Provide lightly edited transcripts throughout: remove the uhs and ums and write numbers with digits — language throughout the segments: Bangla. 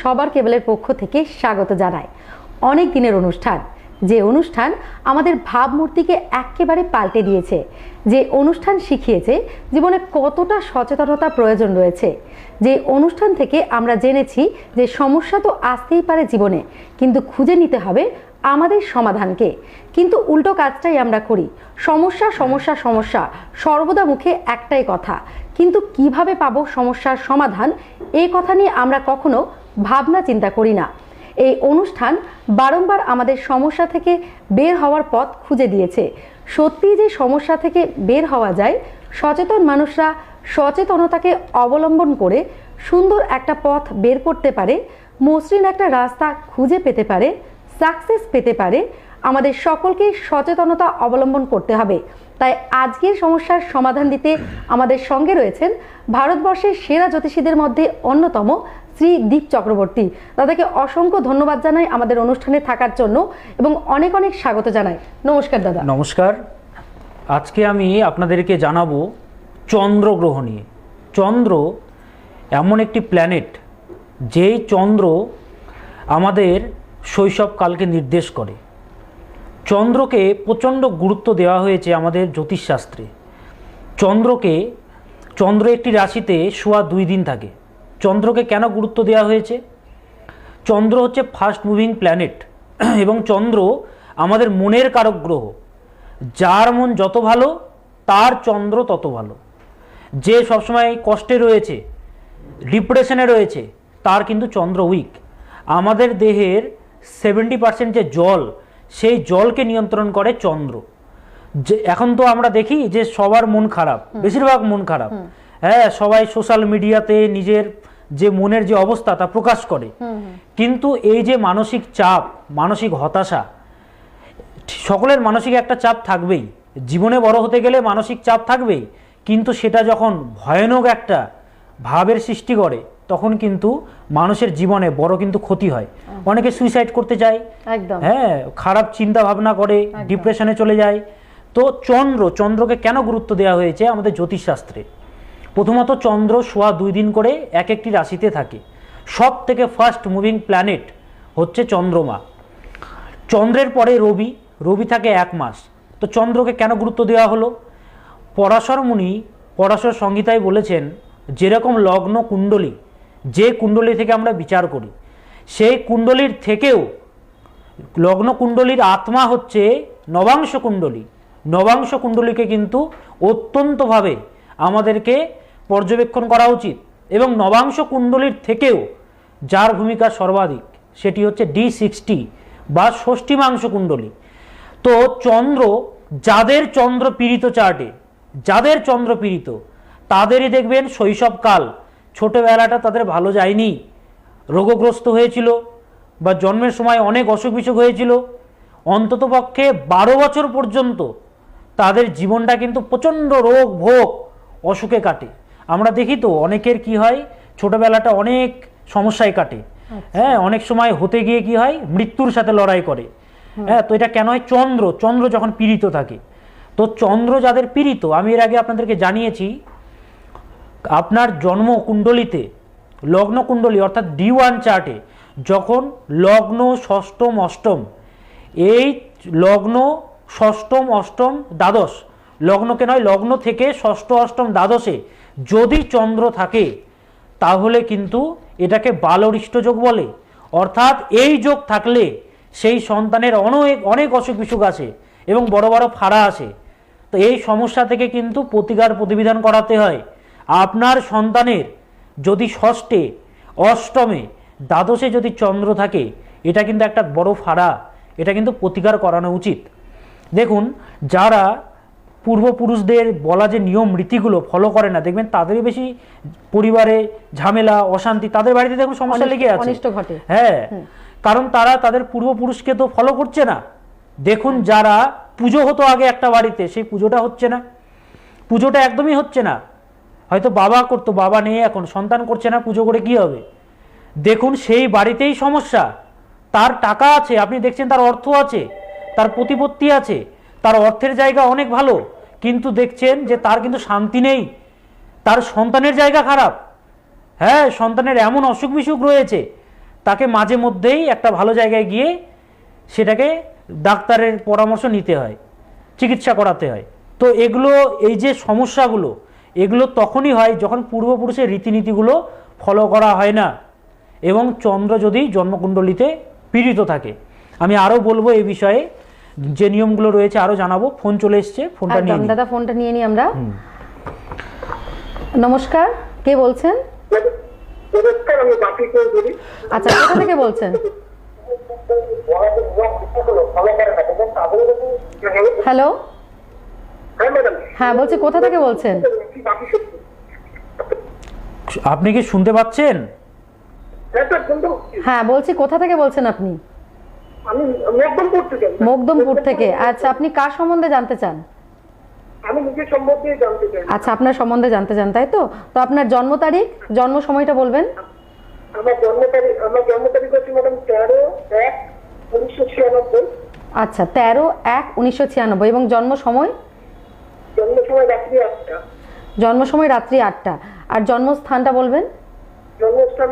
সবার কেবলের পক্ষ থেকে স্বাগত জানাই। অনেক দিনের অনুষ্ঠান, যে অনুষ্ঠান আমাদের ভাবমূর্তিকে একেবারে পাল্টে দিয়েছে, যে অনুষ্ঠান শিখিয়েছে জীবনে কতটা সচেতনতা প্রয়োজন রয়েছে, যে অনুষ্ঠান থেকে আমরা জেনেছি যে সমস্যা তো আসতেই পারে জীবনে, কিন্তু খুঁজে নিতে হবে আমাদের সমাধানকে। কিন্তু উল্টো কাজটাই আমরা করি, সমস্যা সমস্যা সমস্যা, সর্বদা মুখে একটাই কথা, কিন্তু কিভাবে পাবো সমস্যার সমাধান, এই কথা নিয়ে আমরা কখনো ভাবনা চিন্তা করি না। এই অনুষ্ঠান বারংবার আমাদের সমস্যা থেকে বের হওয়ার পথ খুঁজে দিয়েছে। সত্যি যে সমস্যা থেকে বের হওয়া যায়, সচেতন মানুষরা সচেতনতাকে অবলম্বন করে সুন্দর একটা পথ বের করতে পারে, মসৃণ একটা রাস্তা খুঁজে পেতে পারে, সাকসেস পেতে পারে। আমাদের সকলকে সচেতনতা অবলম্বন করতে হবে। তাই আজকের সমস্যার সমাধান দিতে আমাদের সঙ্গে রয়েছেন ভারতবর্ষের সেরা জ্যোতিষীদের মধ্যে অন্যতম শ্রী দীপ চক্রবর্তী। দাদাকে অসংখ্য ধন্যবাদ জানাই আমাদের অনুষ্ঠানে থাকার জন্য এবং অনেক অনেক স্বাগত জানাই। নমস্কার দাদা। নমস্কার। আজকে আমি আপনাদেরকে জানাবো চন্দ্রগ্রহ নিয়ে। চন্দ্র এমন একটি প্ল্যানেট, যেই চন্দ্র আমাদের শৈশবকালকে নির্দেশ করে। চন্দ্রকে প্রচণ্ড গুরুত্ব দেওয়া হয়েছে আমাদের জ্যোতিষশাস্ত্রে। চন্দ্র একটি রাশিতে সোয়া 2 দিন থাকে। চন্দ্রকে কেন গুরুত্ব দেওয়া হয়েছে? চন্দ্র হচ্ছে ফাস্ট মুভিং প্ল্যানেট এবং চন্দ্র আমাদের মনের কারক গ্রহ। যার মন যত ভালো, তার চন্দ্র তত ভালো। যে সবসময় কষ্টে রয়েছে, ডিপ্রেশনে রয়েছে, তার কিন্তু চন্দ্র উইক। আমাদের দেহের 70% যে জল, সেই জলকে নিয়ন্ত্রণ করে চন্দ্র। যে এখন তো আমরা দেখি যে সবার মন খারাপ, বেশিরভাগ মন খারাপ। হ্যাঁ, সবাই সোশ্যাল মিডিয়াতে নিজের যে মনের যে অবস্থা তা প্রকাশ করে। কিন্তু এই যে মানসিক চাপ, মানসিক হতাশা, সকলের মানসিক একটা চাপ থাকবেই। জীবনে বড় হতে গেলে মানসিক চাপ থাকবেই, কিন্তু সেটা যখন ভয়ানক একটা ভাবের সৃষ্টি করে, তখন কিন্তু মানুষের জীবনে বড় কিন্তু ক্ষতি হয়। অনেকে সুইসাইড করতে চায়, হ্যাঁ, খারাপ চিন্তা ভাবনা করে, ডিপ্রেশনে চলে যায়। তো চন্দ্রকে কেন গুরুত্ব দেওয়া হয়েছে আমাদের জ্যোতিষশাস্ত্রে? প্রথমত, চন্দ্র সোয়া 2 দিন করে এক একটি রাশিতে থাকে। সব থেকে ফার্স্ট মুভিং প্ল্যানেট হচ্ছে চন্দ্রমা। চন্দ্রের পরে রবি থাকে 1 মাস। তো চন্দ্রকে কেন গুরুত্ব দেওয়া হলো? পরাশর মুনি পরাশর সংহিতায় বলেছেন, যেরকম লগ্ন কুণ্ডলী, যে কুণ্ডলী থেকে আমরা বিচার করি, সেই কুণ্ডলীর থেকেও লগ্ন কুণ্ডলীর আত্মা হচ্ছে নবাংশ কুণ্ডলী। নবাংশ কুণ্ডলীকে কিন্তু অত্যন্তভাবে আমাদেরকে পর্যবেক্ষণ করা উচিত। এবং নবাংশ কুণ্ডলীর থেকেও যার ভূমিকা সর্বাধিক, সেটি হচ্ছে D60 বা ষষ্ঠীমাংশ কুণ্ডলী। তো যাদের চন্দ্র পীড়িত চার্টে, যাদের চন্দ্র পীড়িত, তাদেরই দেখবেন শৈশবকাল, ছোটবেলাটা তাদের ভালো যায়নি, রোগগ্রস্ত হয়েছিল বা জন্মের সময় অনেক অসুখ বিসুখ হয়েছিল। অন্ততপক্ষে 12 বছর পর্যন্ত তাদের জীবনটা কিন্তু প্রচণ্ড রোগ ভোগ অসুখে কাটে। আমরা দেখি তো অনেকের কি হয়, ছোটবেলাটা অনেক সমস্যায় কাটে। হ্যাঁ, অনেক সময় হতে গিয়ে কি হয়, মৃত্যুর সাথে লড়াই করে। হ্যাঁ, তো এটা কেন হয়? চন্দ্র যখন পীড়িত থাকে। তো চন্দ্র যাদের পীড়িত, আমি এর আগে আপনাদেরকে জানিয়েছি, আপনার জন্ম কুণ্ডলিতে লগ্ন কুণ্ডলী অর্থাৎ D1 চার্টে যখন লগ্ন ষষ্ঠম অষ্টম, এই লগ্ন ষষ্ঠম অষ্টম দ্বাদশ, লগ্নকে নয়, লগ্ন থেকে ষষ্ঠ অষ্টম দ্বাদশে যদি চন্দ্র থাকে, তাহলে কিন্তু এটাকে বালরিষ্ট যোগ বলে। অর্থাৎ এই যোগ থাকলে সেই সন্তানের অনেক অসুখ বিসুখ আসে এবং বড় বড় ফাড়া আসে। তো এই সমস্যা থেকে কিন্তু প্রতিবিধান করাতে হয়। আপনার সন্তানের যদি ষষ্ঠে অষ্টমে দ্বাদশে যদি চন্দ্র থাকে, এটা কিন্তু একটা বড় ফাড়া, এটা কিন্তু প্রতিকার করানো উচিত। দেখুন, যারা পূর্বপুরুষদের বলা যে নিয়ম রীতিগুলো ফলো করে না, দেখবেন তাদেরই বেশি পরিবারে ঝামেলা অশান্তি, তাদের বাড়িতে দেখুন সমস্যা লেগে আছে। হ্যাঁ, কারণ তারা তাদের পূর্বপুরুষকে তো ফলো করছে না। দেখুন, যারা পুজো হতো আগে একটা বাড়িতে, সেই পুজোটা হচ্ছে না, পুজোটা একদমই হচ্ছে না। হয়তো বাবা করতো, বাবা নেই এখন, সন্তান করছে না, পুজো করে কি হবে? দেখুন, সেই বাড়িতেই সমস্যা। তার টাকা আছে, আপনি দেখছেন তার অর্থ আছে, তার প্রতিপত্তি আছে, তার অর্থের জায়গা অনেক ভালো, কিন্তু দেখছেন যে তার কিন্তু শান্তি নেই, তার সন্তানের জায়গা খারাপ। হ্যাঁ, সন্তানের এমন অসুখ বিসুখ রয়েছে, তাকে মাঝে মধ্যেই একটা ভালো জায়গায় গিয়ে সেটাকে ডাক্তারের পরামর্শ নিতে হয়, চিকিৎসা করাতে হয়। তো এগুলো, এই যে সমস্যাগুলো, এগুলো তখনই হয় যখন পূর্বপুরুষের রীতিনীতিগুলো ফলো করা হয় না এবং চন্দ্র যদি জন্মকুণ্ডলিতে পীড়িত থাকে। আমি আরও বলবো এই বিষয়ে, যে নিয়মগুলো রয়েছে আরও জানাবো। ফোন চলে এসছে, ফোনটা নিয়ে নিই। দাদা ফোনটা নিয়ে নিই আমরা। নমস্কার, কে বলছেন? আচ্ছা, কোথা থেকে বলছেন? হ্যালো, হ্যাঁ বলছি, কোথা থেকে বলছেন? আপনি কি শুনতে পাচ্ছেন? হ্যাঁ বলছি, কোথা থেকে বলছেন আপনি? মকদমপুর থেকে। আচ্ছা, আপনি কার সম্বন্ধে জানতে চান? আমি নিজের সম্বন্ধে জানতে চাই। আচ্ছা, আপনার সম্বন্ধে জানতে চান, তাই তো? তো আপনার জন্ম তারিখ, জন্ম সময়টা বলবেন। আমার জন্ম তারিখ হচ্ছে ম্যাডাম 13/1/1996। আচ্ছা, 13/1/1996। এবং জন্ম সময়? জন্ম সময় রাত্রি 8টা। জন্ম সময় রাত্রি 8টা। আর জন্মস্থানটা বলবেন। জন্মস্থান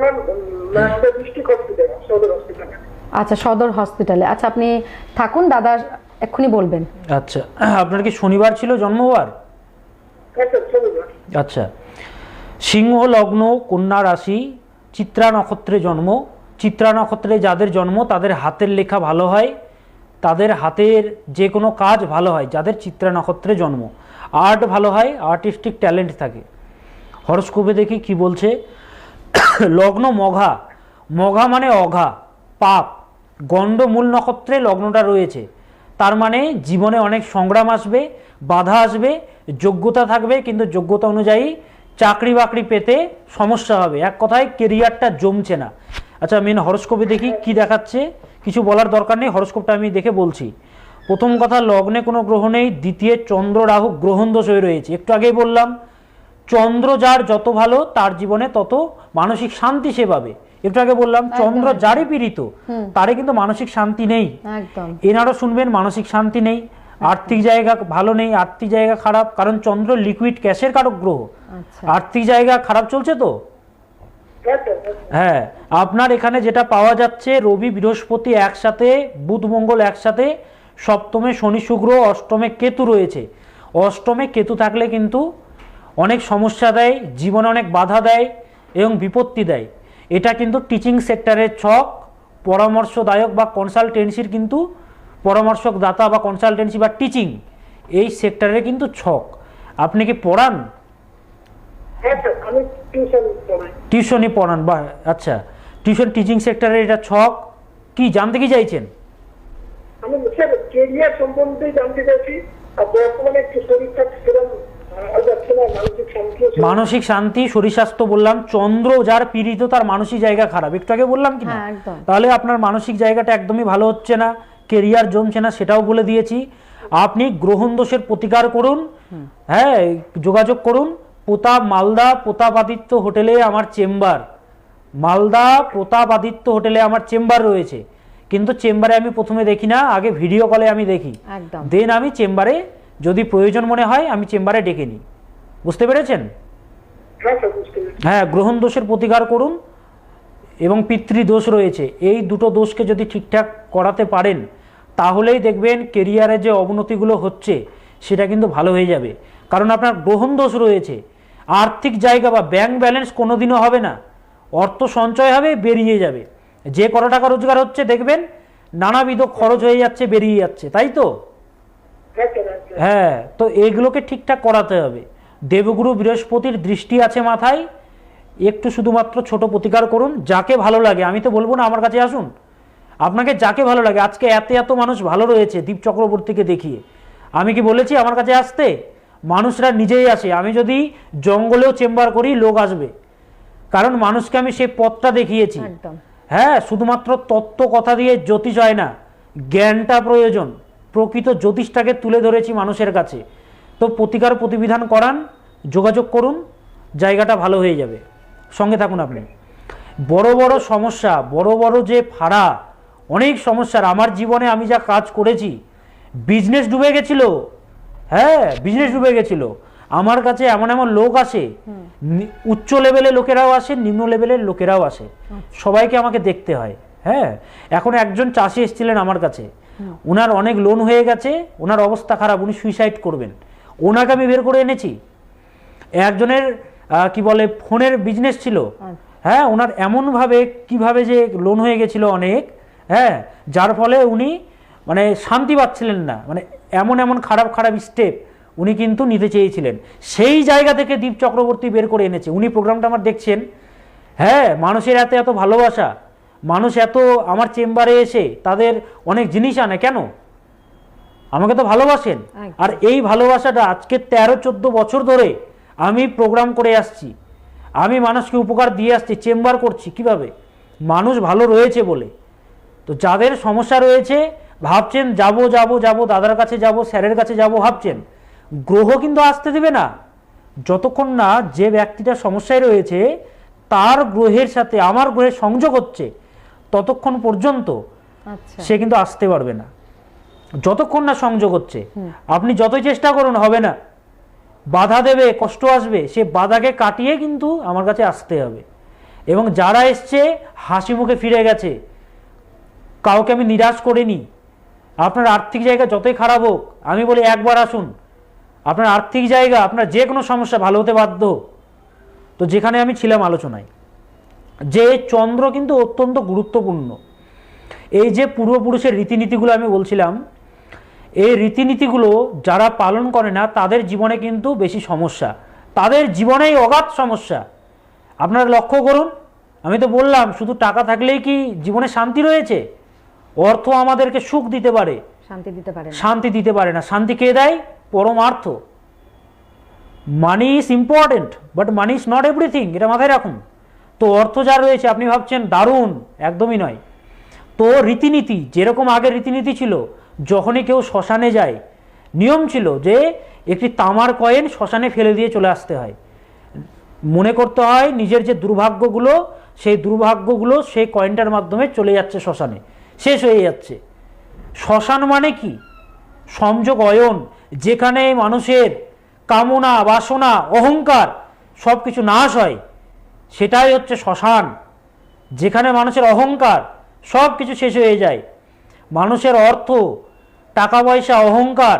মালদা ডিস্ট্রিক্ট হসপিটাল, সদর হসপিটালে। আচ্ছা, সদর হসপিটালে। আচ্ছা, আপনি থাকুন, দাদা এক্ষুনি বলবেন। আচ্ছা, আপনার কি শনিবার ছিল জন্মবার? আচ্ছা, সিংহ লগ্ন, কন্যা রাশি, চিত্রা নক্ষত্রে জন্ম। চিত্রা নক্ষত্রে যাদের জন্ম তাদের হাতের লেখা ভালো হয়, তাদের হাতের যে কোনো কাজ ভালো হয়। যাদের চিত্রা নক্ষত্রে জন্ম, আর্ট ভালো হয়, আর্টিস্টিক ট্যালেন্ট থাকে। হরস্কোপে দেখি কি বলছে। লগ্ন মঘা, মঘা মানে অঘা, পাপ। গণ্ড মূল নক্ষত্রে লগ্নটা রয়েছে, তার মানে জীবনে অনেক সংগ্রাম আসবে, বাধা আসবে, যোগ্যতা থাকবে, কিন্তু যোগ্যতা অনুযায়ী চাকরি বাকরি পেতে সমস্যা হবে। এক কথায় কেরিয়ারটা জমছে না। আচ্ছা, মেন হরস্কোপে দেখি কি দেখাচ্ছে। কিছু বলার দরকার নেই, হরস্কোপটা আমি দেখে বলছি। প্রথম কথা, লগ্নে কোনো গ্রহ নেই। দ্বিতীয়, চন্দ্র রাহু গ্রহণ দোষ হয়ে রয়েছে। একটু আগেই বললাম, চন্দ্র যার যত ভালো তার জীবনে তত মানসিক শান্তি সে পাবে। একটু আগে বললাম, চন্দ্র যারই পীড়িত তারে কিন্তু মানসিক শান্তি নেই। একদম। এনারও শুনবেন, মানসিক শান্তি নেই, আর্থিক জায়গা ভালো নেই, আর্থিক জায়গা খারাপ, কারণ চন্দ্র লিকুইড ক্যাশের কারক গ্রহ। আর্থিক জায়গা খারাপ চলছে তো। হ্যাঁ, আপনার এখানে যেটা পাওয়া যাচ্ছে, রবি বৃহস্পতি একসাথে, বুধ মঙ্গল একসাথে, সপ্তমে শনি শুক্র, অষ্টমে কেতু রয়েছে। অষ্টমে কেতু থাকলে কিন্তু অনেক সমস্যা দেয়, জীবনে অনেক বাধা দেয় এবং বিপত্তি দেয়। এটা কিন্তু টিচিং সেক্টরের ছক, পরামর্শদায়ক বা কনসালটেন্সির কিন্তু পরামর্শকদাতা বা কনসালটেন্সি বা টিচিং, এই সেক্টরের কিন্তু ছক। আপনি কি পড়ান? টিউশনই পড়ান বা? আচ্ছা, টিউশন টিচিং সেক্টরের এটা ছক। কি জানতে কি চাইছেন? আমি স্যার কেরিয়ার সম্বন্ধে জানতে চাইছি। আর বর্তমানে একটু শরীরটা সেরকম যাচ্ছে না, মানসিক শান্তি, শরীর স্বাস্থ্য বললাম। চন্দ্র যার পীড়িত তার মানসিক জায়গা খারাপ, একটু আগে বললাম কি না? তাহলে আপনার মানসিক জায়গাটা একদমই ভালো হচ্ছে না, কেরিয়ার জমছে না, সেটাও বলে দিয়েছি। আপনি গ্রহণ দোষের প্রতিকার করুন। হ্যাঁ, যোগাযোগ করুন। প্রতাপ, মালদা প্রতাপাদিত্য হোটেলে আমার চেম্বার, মালদা প্রতাপাদিত্য হোটেলে আমার চেম্বার রয়েছে। কিন্তু চেম্বারে আমি প্রথমে দেখি না, আগে ভিডিও কলে আমি দেখি, দেন আমি চেম্বারে যদি প্রয়োজন মনে হয় আমি চেম্বারে ডেকে নিই। বুঝতে পেরেছেন? হ্যাঁ, গ্রহণ দোষের প্রতিকার করুন। এবং পিতৃদোষ রয়েছে, এই দুটো দোষকে যদি ঠিকঠাক করাতে পারেন তাহলেই দেখবেন কেরিয়ারে যে অবনতিগুলো হচ্ছে সেটা কিন্তু ভালো হয়ে যাবে। কারণ আপনার গ্রহণ দোষ রয়েছে। আর্থিক জায়গা বা ব্যাংক ব্যালেন্স কোনোদিনও হবে না, অর্থ সঞ্চয় হবে, বেরিয়ে যাবে। যে কত টাকা রোজগার হচ্ছে দেখবেন নানাবিধ খরচ হয়ে যাচ্ছে, বেরিয়ে যাচ্ছে, তাই তো? হ্যাঁ, তো এগুলোকে ঠিকঠাক করাতে হবে। দেবগুরু বৃহস্পতির দৃষ্টি আছে মাথায়, একটু শুধুমাত্র ছোট প্রতিকার করুন। যাকে ভালো লাগে, আমি তো বলবো না আমার কাছে আসুন, আপনাকে যাকে ভালো লাগে। আজকে এত মানুষ ভালো রয়েছে দীপ চক্রবর্তীকে দেখিয়ে, আমি কি বলেছি আমার কাছে আসতে? মানুষরা নিজেই আসে। আমি যদি জঙ্গলেও চেম্বার করি লোক আসবে, কারণ মানুষকে আমি সেই পথটা দেখিয়েছি। হ্যাঁ, শুধুমাত্র তত্ত্ব কথা দিয়ে জ্যোতিষ হয় না, জ্ঞানটা প্রয়োজন। প্রকৃত জ্যোতিষটাকে তুলে ধরেছি মানুষের কাছে। তো প্রতিকার প্রতিবিধান করান, যোগাযোগ করুন, জায়গাটা ভালো হয়ে যাবে। সঙ্গে থাকুন আপনি। বড় বড় সমস্যা, বড় বড় যে ফাড়া, অনেক সমস্যার আমার জীবনে আমি যা কাজ করেছি, বিজনেস ডুবে গেছিল। হ্যাঁ, বিজনেস ডুবে গেছিল। আমার কাছে এমন এমন লোক আসে, উচ্চ লেভেলের লোকেরাও আসে, নিম্ন লেভেলের লোকেরাও আসে, সবাইকে আমাকে দেখতে হয়। হ্যাঁ, এখন একজন চাষি এসেছিলেন আমার কাছে, ওনার অনেক লোন হয়ে গেছে, ওনার অবস্থা খারাপ, উনি সুইসাইড করবেন, ওনাকে আমি বের করে এনেছি। একজনের কি বলে ফোনের বিজনেস ছিল, হ্যাঁ, ওনার এমনভাবে কিভাবে যে লোন হয়ে গেছিল অনেক, হ্যাঁ, যার ফলে উনি মানে শান্তি পাচ্ছিলেন না, মানে এমন এমন খারাপ খারাপ স্টেপ উনি কিন্তু নিতে চেয়েছিলেন। সেই জায়গা থেকে দীপ চক্রবর্তী বের করে এনেছে। উনি প্রোগ্রামটা আমার দেখছেন, হ্যাঁ, মানুষের এত এত ভালোবাসা, মানুষ এত আমার চেম্বারে এসে তাদের অনেক জিনিস আনে, কেন? আমাকে তো ভালোবাসেন। আর এই ভালোবাসাটা আজকে 13-14 বছর ধরে আমি প্রোগ্রাম করে আসছি, আমি মানুষকে উপকার দিয়ে আসছি, চেম্বার করছি। কিভাবে? মানুষ ভালো রয়েছে বলে। তো যাদের সমস্যা রয়েছে ভাবছেন যাব যাব যাব, দাদার কাছে যাব, স্যারের কাছে যাব ভাবছেন, গ্রহ কিন্তু আসতে দেবে না যতক্ষণ না যে ব্যক্তিটা সমস্যায় রয়েছে তার গ্রহের সাথে আমার গ্রহের সংযোগ হচ্ছে, ততক্ষণ পর্যন্ত সে কিন্তু আসতে পারবে না। যতক্ষণ না সংযোগ হচ্ছে, আপনি যতই চেষ্টা করুন হবে না, বাধা দেবে, কষ্ট আসবে, সে বাধাকে কাটিয়ে কিন্তু আমার কাছে আসতে হবে। এবং যারা এসছে হাসি মুখে ফিরে গেছে, কাউকে আমি নিরাশ করিনি। আপনার আর্থিক জায়গা যতই খারাপ হোক, আমি বলি একবার আসুন, আপনার আর্থিক জায়গা, আপনার যে কোনো সমস্যা ভালো হতে বাধ্য। তো যেখানে আমি ছিলাম আলোচনায়, যে চন্দ্র কিন্তু অত্যন্ত গুরুত্বপূর্ণ। এই যে পূর্বপুরুষের রীতিনীতিগুলো আমি বলছিলাম, এই রীতিনীতিগুলো যারা পালন করে না তাদের জীবনে কিন্তু বেশি সমস্যা, তাদের জীবনেই অগাধ সমস্যা। আপনারা লক্ষ্য করুন, আমি তো বললাম শুধু টাকা থাকলেই কি জীবনে শান্তি রয়েছে? অর্থ আমাদেরকে সুখ দিতে পারে, শান্তি দিতে পারে না। শান্তি কে দেয়? পরমার্থ। Money is important, but money is not everything, এটা মাথায় রাখুন। তো অর্থ যা রয়েছে আপনি ভাবছেন দারুণ, একদমই নয়। তো রীতিনীতি যেরকম আগে রীতিনীতি ছিল, যখনই কেউ শ্মশানে যায় নিয়ম ছিল যে একটি তামার কয়েন শ্মশানে ফেলে দিয়ে চলে আসতে হয়। মনে করতে হয় নিজের যে দুর্ভাগ্যগুলো, সেই দুর্ভাগ্যগুলো সেই কয়েনটার মাধ্যমে চলে যাচ্ছে শ্মশানে, শেষ হয়ে যাচ্ছে। শ্মশান মানে কি? সংযোগ অয়ন, যেখানে মানুষের কামনা, বাসনা, অহংকার সব কিছু নাশ হয়, সেটাই হচ্ছে শ্মশান। যেখানে মানুষের অহংকার, সব কিছু শেষ হয়ে যায়। মানুষের অর্থ, টাকা পয়সা, অহংকার,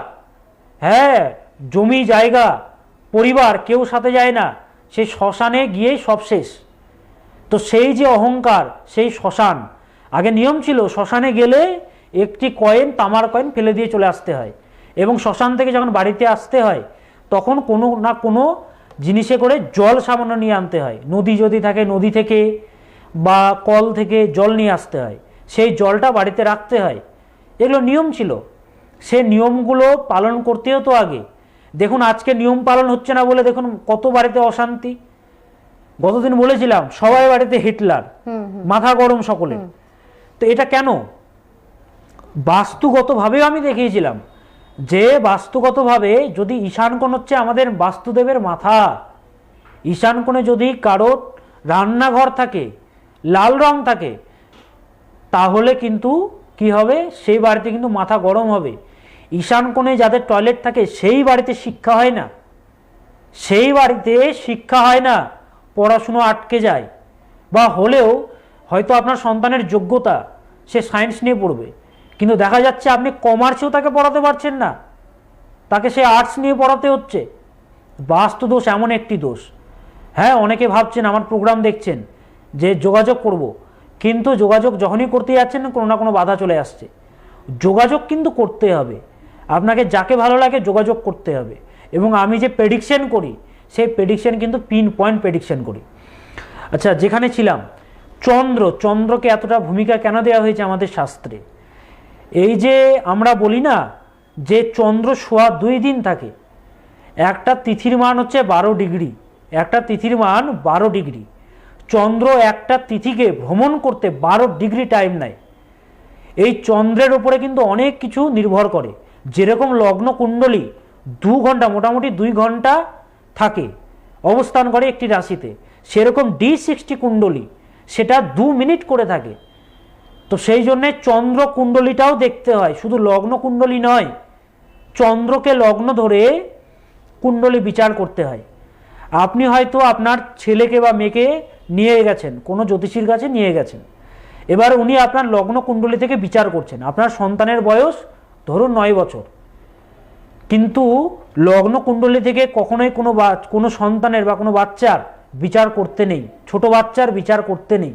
হ্যাঁ, জমি জায়গা, পরিবার কেউ সাথে যায় না, সেই শ্মশানে গিয়েই সব শেষ। তো সেই যে অহংকার, সেই শ্মশান। আগে নিয়ম ছিল শ্মশানে গেলে একটি কয়েন, তামার কয়েন ফেলে দিয়ে চলে আসতে হয়, এবং শ্মশান থেকে যখন বাড়িতে আসতে হয় তখন কোনো না কোনো জিনিসে করে জল সামান্য নিয়ে আনতে হয়। নদী যদি থাকে নদী থেকে বা কল থেকে জল নিয়ে আসতে হয়, সেই জলটা বাড়িতে রাখতে হয়। এগুলো নিয়ম ছিল, সে নিয়মগুলো পালন করতে হতো আগে। দেখুন আজকে নিয়ম পালন হচ্ছে না বলে দেখুন কত বাড়িতে অশান্তি। গতদিন বলেছিলাম সবাই বাড়িতে হিটলার, মাথা গরম সকলে। তো এটা কেন? বাস্তুগতভাবেও আমি দেখিয়েছিলাম যে বাস্তুগতভাবে যদি ঈশান কোণ হচ্ছে আমাদের বাস্তুদেবের মাথা, ঈশান কোণে যদি কারো রান্নাঘর থাকে, লাল রং থাকে, তাহলে কিন্তু কি হবে? সেই বাড়িতে কিন্তু মাথা গরম হবে। ঈশান কোণে যাদের টয়লেট থাকে সেই বাড়িতে শিক্ষা হয় না, সেই বাড়িতে শিক্ষা হয় না, পড়াশুনো আটকে যায়। বা হলেও হয়তো আপনার সন্তানের যোগ্যতা, সে সায়েন্স নিয়ে পড়বে, কিন্তু দেখা যাচ্ছে আপনি কমার্সেও তাকে পড়াতে পারছেন না, তাকে সে আর্টস নিয়ে পড়াতে হচ্ছে। বাস্তু দোষ এমন একটি দোষ। হ্যাঁ, অনেকে ভাবছেন আমার প্রোগ্রাম দেখছেন যে যোগাযোগ করব, কিন্তু যোগাযোগ যখনই করতে যাচ্ছেন কোনো না কোনো বাধা চলে আসছে। যোগাযোগ কিন্তু করতে হবে, আপনাকে যাকে ভালো লাগে যোগাযোগ করতে হবে। এবং আমি যে প্রেডিকশন করি সেই প্রেডিকশন কিন্তু পিন পয়েন্ট প্রেডিকশন করি। আচ্ছা, যেখানে ছিলাম, চন্দ্রকে এতটা ভূমিকা কেন দেওয়া হয়েছে আমাদের শাস্ত্রে? এই যে আমরা বলি না যে চন্দ্র সোয়া 2 দিন থাকে, একটা তিথির মান হচ্ছে 12 ডিগ্রি, একটা তিথির মান 12 ডিগ্রি। চন্দ্র একটা তিথিকে ভ্রমণ করতে 12 ডিগ্রি টাইম নেয়। এই চন্দ্রের উপরে কিন্তু অনেক কিছু নির্ভর করে। যেরকম লগ্ন কুণ্ডলী 2 ঘন্টা, মোটামুটি 2 ঘন্টা থাকে, অবস্থান করে একটি রাশিতে, সেরকম D60 কুণ্ডলী সেটা 2 মিনিট করে থাকে। তো সেই জন্যে চন্দ্র কুণ্ডলীটাও দেখতে হয়, শুধু লগ্ন কুণ্ডলী নয়। চন্দ্রকে লগ্ন ধরে কুণ্ডলী বিচার করতে হয়। আপনি হয়তো আপনার ছেলেকে বা মেয়েকে নিয়ে গেছেন, কোনো জ্যোতিষীর কাছে নিয়ে গেছেন, এবার উনি আপনার লগ্ন কুণ্ডলী থেকে বিচার করছেন। আপনার সন্তানের বয়স ধরুন 9 বছর, কিন্তু লগ্ন কুণ্ডলী থেকে কখনোই কোনো সন্তানের বা কোনো বাচ্চার বিচার করতে নেই, ছোট বাচ্চার বিচার করতে নেই।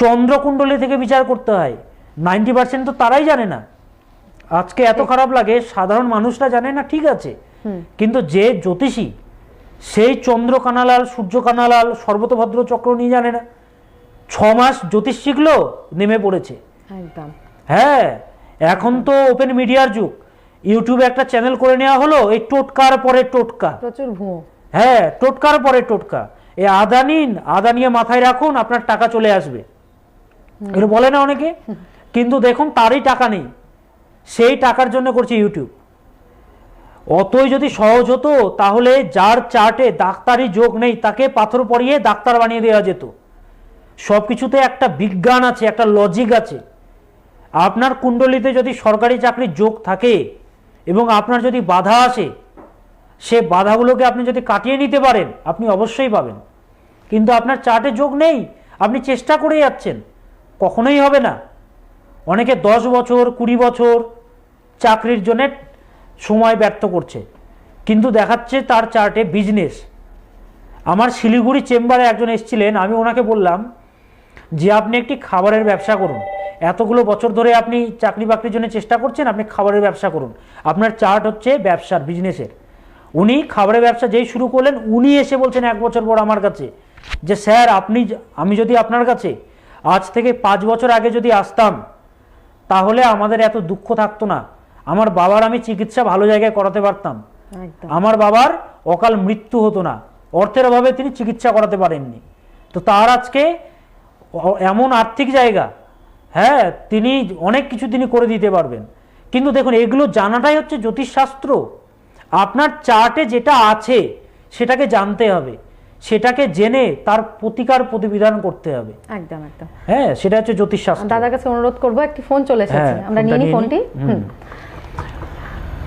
চন্দ্রকুণ্ডলী থেকে বিচার করতে হয়। 90% তো তারাই জানে না। আজকে এত খারাপ লাগে, সাধারণ মানুষরা জানে না, ঠিক আছে, কিন্তু যে জ্যোতিষী সেই চন্দ্র কানালাল, সূর্য কানালাল, সর্বতভদ্র চক্র নিয়ে জানে না। 6 মাস জ্যোতিষ শিখলো, নেমে পড়েছে। একদম। হ্যাঁ, এখন তো ওপেন মিডিয়ার যুগ। ইউটিউবে একটা চ্যানেল করে নেওয়া হলো, এই টোটকার পরে টোটকা, প্রচুর ভুয়ো। হ্যাঁ, টোটকার পরে টোটকা। এই আদানিয়ে মাথায় রাখুন, আপনার টাকা চলে আসবে, এটা বলে না অনেকে, কিন্তু দেখুন তারই টাকা নেই, সেই টাকার জন্য করছে ইউটিউব। অতই যদি সহজ হতো তাহলে যার চার্টে ডাক্তারি যোগ নেই তাকে পাথর পরিয়ে ডাক্তার বানিয়ে দেওয়া যেত। সব কিছুতে একটা বিজ্ঞান আছে, একটা লজিক আছে। আপনার কুণ্ডলিতে যদি সরকারি চাকরির যোগ থাকে এবং আপনার যদি বাধা আসে, সে বাধাগুলোকে আপনি যদি কাটিয়ে নিতে পারেন, আপনি অবশ্যই পাবেন। কিন্তু আপনার চার্টে যোগ নেই, আপনি চেষ্টা করে যাচ্ছেন, কখনোই হবে না। অনেকে 10 বছর 20 বছর চাকরির জন্য সময় ব্যর্থ করছে, কিন্তু দেখাচ্ছে তার চার্টে বিজনেস। আমার শিলিগুড়ি চেম্বারে একজন এসেছিলেন, আমি ওনাকে বললাম যে আপনি একটি খাবারের ব্যবসা করুন, এতগুলো বছর ধরে আপনি চাকরি বাকরির জন্য চেষ্টা করছেন, আপনি খাবারের ব্যবসা করুন, আপনার চার্ট হচ্ছে ব্যবসার, বিজনেসের। উনি খাবারের ব্যবসা যেই শুরু করলেন, উনি এসে বলছেন 1 বছর পর আমার কাছে যে স্যার আমি যদি আপনার কাছে আজ থেকে 5 বছর আগে যদি আসতাম তাহলে আমাদের এত দুঃখ থাকতো না, আমার বাবার আমি চিকিৎসা ভালো জায়গায় করাতে পারতাম, আমার বাবার অকাল মৃত্যু হতো না, অর্থের অভাবে তিনি চিকিৎসা করাতে পারেননি। তো তার আজকে এমন আর্থিক জায়গা, হ্যাঁ, তিনি অনেক কিছু তিনি করে দিতে পারবেন। কিন্তু দেখুন, এগুলো জানাটাই হচ্ছে জ্যোতিষশাস্ত্র। আপনার চার্টে যেটা আছে সেটাকে জানতে হবে, সেটাকে জেনে তার প্রতিকার প্রতিবিধান করতে হবে। একদম একদম, হ্যাঁ, সেটা হচ্ছে জ্যোতিষশাস্ত্র। দাদার কাছে অনুরোধ করবো, একটি ফোন চলে এসেছে, হ্যাঁ, আমরা নিয়ে নিই ফোনটি।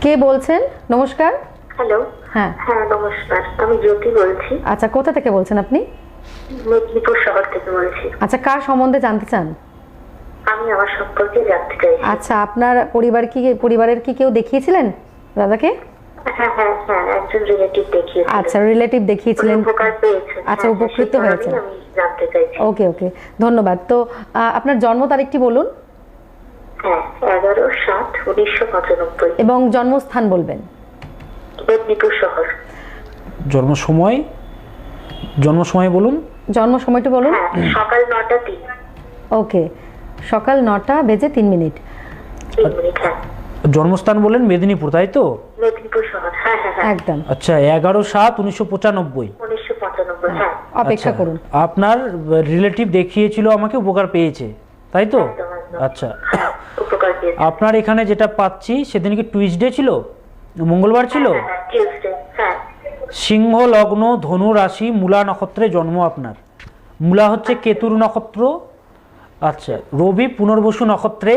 কে বলছেন? নমস্কার। হ্যালো। হ্যাঁ হ্যাঁ, নমস্কার, আমি জ্যোতি বলছি, আচ্ছা, কোথা থেকে বলছেন আপনি? মেদিনীপুর শহর থেকে বলছি। আচ্ছা, কার সম্বন্ধে জানতে চান? আমি আমার সম্পর্কে জানতে চাইছি। আচ্ছা, আপনার পরিবারের কি কেউ দেখিয়েছিলেন দাদাকে? হ্যাঁ হ্যাঁ হ্যাঁ, একজন রিলেটিভ দেখিয়েছিল। আচ্ছা, রিলেটিভ দেখিয়েছিলেন, উপকার পেয়েছেন। আচ্ছা, উপকৃত হয়েছেন। আমি জানতে চাইছি। ওকে ওকে, ধন্যবাদ। তো আপনার জন্ম তারিখটি বলুন হ্যাঁ, 11/7/1995। এবং জন্মস্থান বলবেন। মেদিনীপুর শহর। জন্ম সময় বলুন। জন্ম সময়টি বলুন। হ্যাঁ, সকাল 9টা 3। ওকে, সকাল 9:03। 3 হ্যাঁ। জন্মস্থান বলেন মেদিনীপুর, তাই তো? মেদিনীপুর শহর, হ্যাঁ হ্যাঁ হ্যাঁ। একদম। আচ্ছা, 11/7/1995। 1995, হ্যাঁ। অপেক্ষা আচ্ছা, করুন। আপনার রিলেটিভ দেখিয়েছিল আমাকে, উপকার পেয়েছে, তাই তো? একদম, একদম। আচ্ছা, হ্যাঁ, উপকার পেয়েছেন। আপনার এখানে যেটা পাচ্ছি সেদিন কি টুইসডে ছিল, মঙ্গলবার ছিল? হ্যাঁ, টিউসডে, হ্যাঁ। সিংহ লগ্ন, ধনু রাশি, মূলা নক্ষত্রে জন্ম আপনার। মূলা হচ্ছে কেতুর নক্ষত্র। আচ্ছা, রবি পুনর্বসু নক্ষত্রে।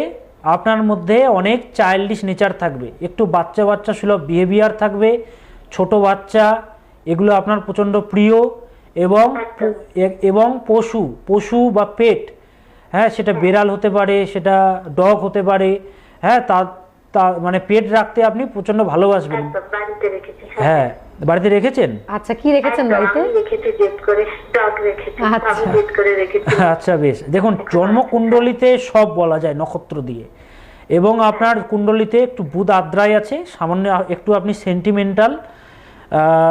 আপনার মধ্যে অনেক চাইল্ডিশ নেচার থাকবে, একটু বাচ্চা সুলভ বিহেভিয়ার থাকবে, ছোট বাচ্চা এগুলো আপনার প্রচণ্ড প্রিয়, এবং পশু বা পেট, হ্যাঁ, সেটা বেড়াল হতে পারে, সেটা ডগ হতে পারে, হ্যাঁ, তা মানে পেট রাখতে আপনি প্রচণ্ড ভালোবাসবেন। একদম, বাড়িতে রেখেছি। হ্যাঁ, বাড়িতে রেখেছেন? আচ্ছা, কি রেখেছেন বাড়িতে? আমি রেখেছি জেদ করে, ডগ রেখেছি, আচ্ছা। আমি জেদ করে রেখেছি। আচ্ছা, বেশ। দেখুন, জন্মকুণ্ডলিতে সব বলা যায় নক্ষত্র দিয়ে, এবং আপনার কুণ্ডলিতে একটু বুধ আদ্রায় আছে, সামান্য একটু আপনি সেন্টিমেন্টাল।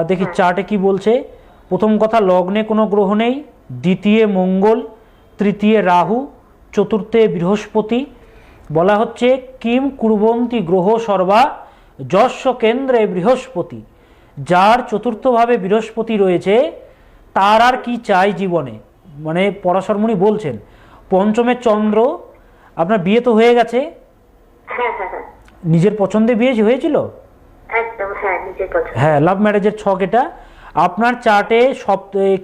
দেখি চার্টে কি বলছে। প্রথম কথা, লগ্নে কোনো গ্রহ নেই, দ্বিতীয় মঙ্গল, তৃতীয় রাহু, চতুর্থে বৃহস্পতি। বলা হচ্ছে কিম কুর্বন্তি গ্রহ সর্বা যস্য কেন্দ্রে বৃহস্পতি। যার চতুর্থভাবে বৃহস্পতি রয়েছে তার আর কি চাই জীবনে, মানে পরাশরমণি বলছেন। পঞ্চমে চন্দ্র। আপনার বিয়ে তো হয়ে গেছে? হ্যাঁ হ্যাঁ হ্যাঁ, নিজের পছন্দে বিয়ে হয়েছিল? একদম, হ্যাঁ, নিজের পছন্দ। হ্যাঁ, লাভ ম্যারেজের ছক এটা। আপনার চার্টে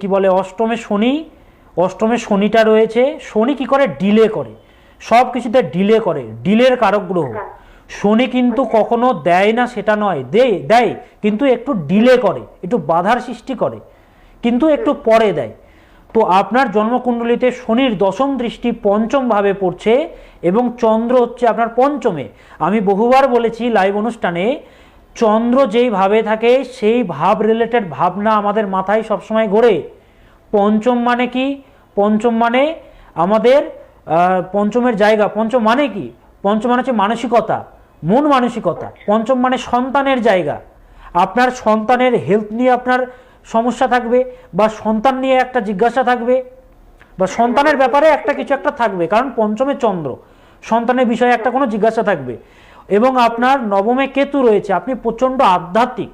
কি বলে অষ্টমে শনিটা রয়েছে। শনি কি করে? ডিলে করে, সব কিছুতে ডিলে করে, ডিলের কারক গ্রহ। শনি কিন্তু কখনো দেয় না সেটা নয়, দেয় কিন্তু একটু ডিলে করে, একটু বাধার সৃষ্টি করে, কিন্তু একটু পরে দেয়। তো আপনার জন্মকুণ্ডলিতে শনির দশম দৃষ্টি পঞ্চম ভাবে পড়ছে এবং চন্দ্র হচ্ছে আপনার পঞ্চমে। আমি বহুবার বলেছি লাইভ অনুষ্ঠানে, চন্দ্র যেই ভাবে থাকে সেই ভাব রিলেটেড ভাবনা আমাদের মাথায় সবসময় ঘোরে। পঞ্চম মানে কি? পঞ্চম মানে আমাদের পঞ্চমের জায়গা। পঞ্চম মানে কি? পঞ্চম মানে হচ্ছে মানসিকতা, মন মানসিকতা। পঞ্চম মানে সন্তানের জায়গা। আপনার সন্তানের হেলথ নিয়ে আপনার সমস্যা থাকবে, বা সন্তান নিয়ে একটা জিজ্ঞাসা থাকবে, বা সন্তানের ব্যাপারে একটা কিছু একটা থাকবে, কারণ পঞ্চমে চন্দ্র, সন্তানের বিষয়ে একটা কোনো জিজ্ঞাসা থাকবে। এবং আপনার নবমে কেতু রয়েছে, আপনি প্রচণ্ড আধ্যাত্মিক,